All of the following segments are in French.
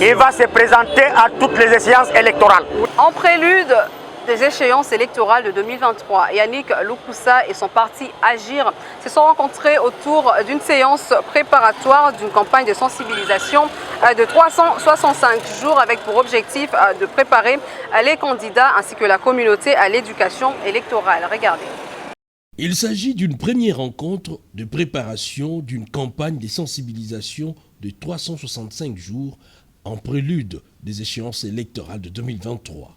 Il va se présenter à toutes les échéances électorales. En prélude des échéances électorales de 2023, Yannick Loukoussa et son parti Agir se sont rencontrés autour d'une séance préparatoire d'une campagne de sensibilisation de 365 jours avec pour objectif de préparer les candidats ainsi que la communauté à l'éducation électorale. Regardez. Il s'agit d'une première rencontre de préparation d'une campagne de sensibilisation de 365 jours en prélude des échéances électorales de 2023.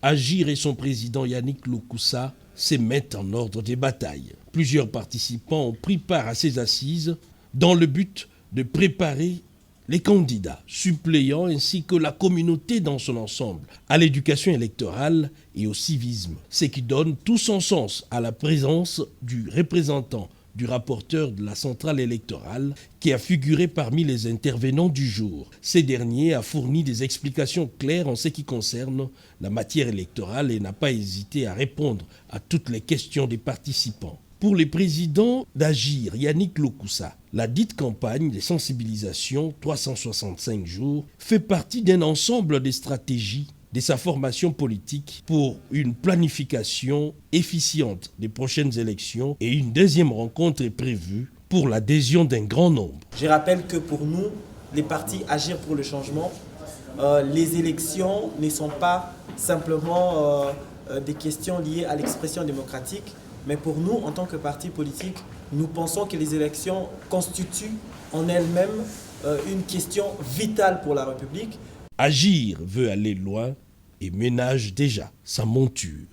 Agir et son président Yannick Loukoussa se mettent en ordre des batailles. Plusieurs participants ont pris part à ces assises dans le but de préparer les candidats, suppléants ainsi que la communauté dans son ensemble à l'éducation électorale et au civisme, ce qui donne tout son sens à la présence du représentant du rapporteur de la centrale électorale qui a figuré parmi les intervenants du jour. Ces derniers a fourni des explications claires en ce qui concerne la matière électorale et n'a pas hésité à répondre à toutes les questions des participants. Pour les présidents d'Agir, Yannick Loukoussa, la dite campagne de sensibilisation 365 jours fait partie d'un ensemble de stratégies de sa formation politique pour une planification efficiente des prochaines élections et une deuxième rencontre est prévue pour l'adhésion d'un grand nombre. Je rappelle que pour nous, les partis Agir pour le changement, les élections ne sont pas simplement des questions liées à l'expression démocratique, mais pour nous, en tant que parti politique, nous pensons que les élections constituent en elles-mêmes une question vitale pour la République. Agir veut aller loin et ménage déjà sa monture.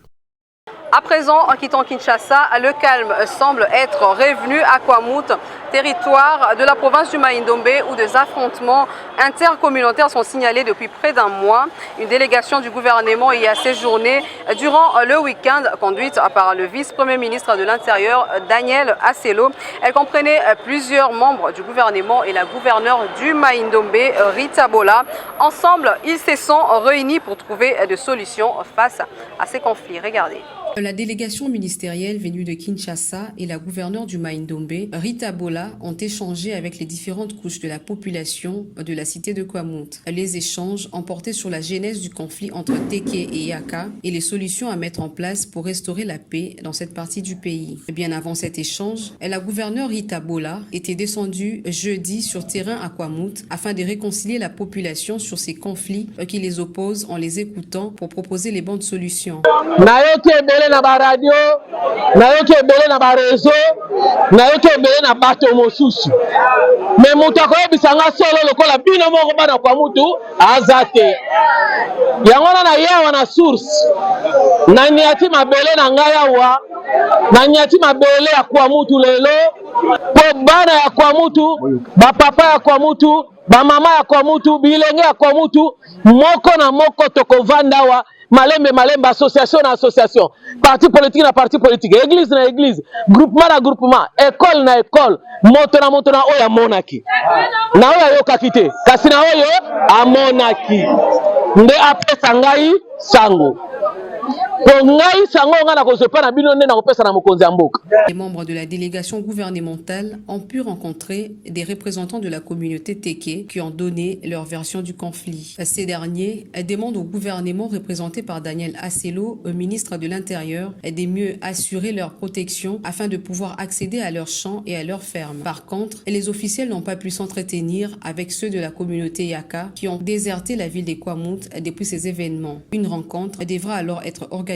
À présent, en quittant Kinshasa, le calme semble être revenu à Kwamouth, territoire de la province du Maïndombe où des affrontements intercommunautaires sont signalés depuis près d'un mois. Une délégation du gouvernement y a séjourné durant le week-end, conduite par le vice-premier ministre de l'Intérieur, Daniel Aselo. Elle comprenait plusieurs membres du gouvernement et la gouverneure du Maïndombe, Rita Bola. Ensemble, ils se sont réunis pour trouver des solutions face à ces conflits. Regardez. La délégation ministérielle venue de Kinshasa et la gouverneure du Maïndombe, Rita Bola, ont échangé avec les différentes couches de la population de la cité de Kwamouth. Les échanges ont porté sur la genèse du conflit entre Teke et Yaka et les solutions à mettre en place pour restaurer la paix dans cette partie du pays. Bien avant cet échange, la gouverneure Rita Bola était descendue jeudi sur terrain à Kwamouth afin de réconcilier la population sur ces conflits qui les opposent en les écoutant pour proposer les bonnes solutions. Na ba radio nayoki ebele na ba réseau nayoki ebele na bato mosusu mais moto akoyebisa nga solo lokola bino moko bana kwa mutu aza te yango na yawa na source na niati mabele na ngai awa na niati mabele ya kwa mutu lelo po bana ya kwa mutu bapapa ya kwa mutu bamama ya kwa mutu bilenge ya kwa mutu moko na moko tokovanda wa malembe malembe association na association parti politique na parti politique église na église groupement na groupement école na école moto na oyo amonaki na oyo ayokaki te kasi na oyo amonaki nde apesa ngai sango. Les membres de la délégation gouvernementale ont pu rencontrer des représentants de la communauté Teke qui ont donné leur version du conflit. Ces derniers demandent au gouvernement représenté par Daniel Aselo, ministre de l'Intérieur, de mieux assurer leur protection afin de pouvoir accéder à leurs champs et à leurs fermes. Par contre, les officiels n'ont pas pu s'entretenir avec ceux de la communauté Yaka qui ont déserté la ville de Kwamouth depuis ces événements. Une rencontre devra alors être organisée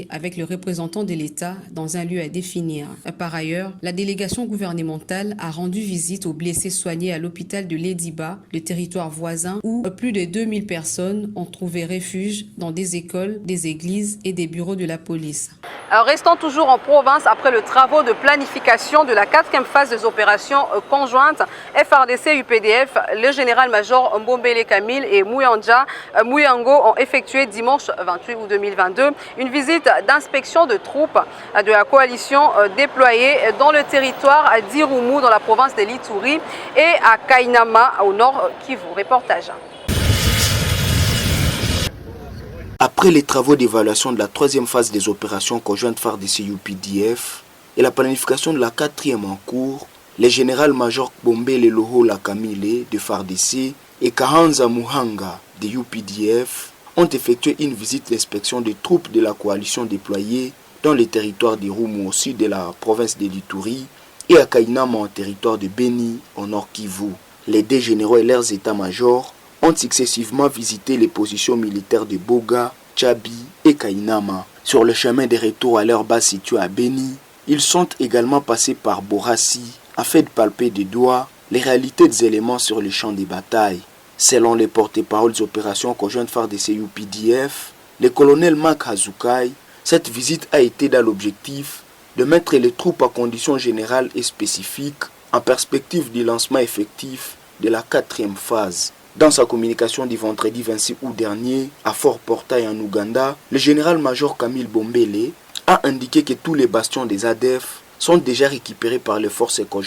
avec le représentant de l'État dans un lieu à définir. Par ailleurs, la délégation gouvernementale a rendu visite aux blessés soignés à l'hôpital de Lediba, le territoire voisin, où plus de 2000 personnes ont trouvé refuge dans des écoles, des églises et des bureaux de la police. Alors, restant toujours en province, après le travaux de planification de la 4e phase des opérations conjointes FRDC-UPDF, le général-major Mbombele Kamil et Mouyango ont effectué dimanche 28 août 2022 une visite d'inspection de troupes de la coalition déployée dans le territoire d'Irumu dans la province de l'Ituri et à Kainama au nord Kivu. Reportage. Après les travaux d'évaluation de la 3e phase des opérations conjointes FARDC-UPDF et la planification de la 4e en cours, les général-major Bombele Loho Lakamile de FARDC et Kahanza Muhanga de UPDF ont effectué une visite d'inspection des troupes de la coalition déployées dans les territoires de Rumu au sud de la province de l'Ituri et à Kainama en territoire de Beni au nord Kivu. Les deux généraux et leurs états-majors ont successivement visité les positions militaires de Boga, Tchabi et Kainama. Sur le chemin de retour à leur base située à Beni, ils sont également passés par Borassi afin de palper de doigts les réalités des éléments sur le champ des batailles. Selon les porte-paroles des opérations conjointes FARDC UPDF, le colonel Mark Hazukai, cette visite a été dans l'objectif de mettre les troupes à conditions générales et spécifiques en perspective du lancement effectif de la 4e phase. Dans sa communication du vendredi 26 août dernier à Fort Portail en Ouganda, le général-major Camille Bombele a indiqué que tous les bastions des ADF sont déjà récupérés par les forces conjointes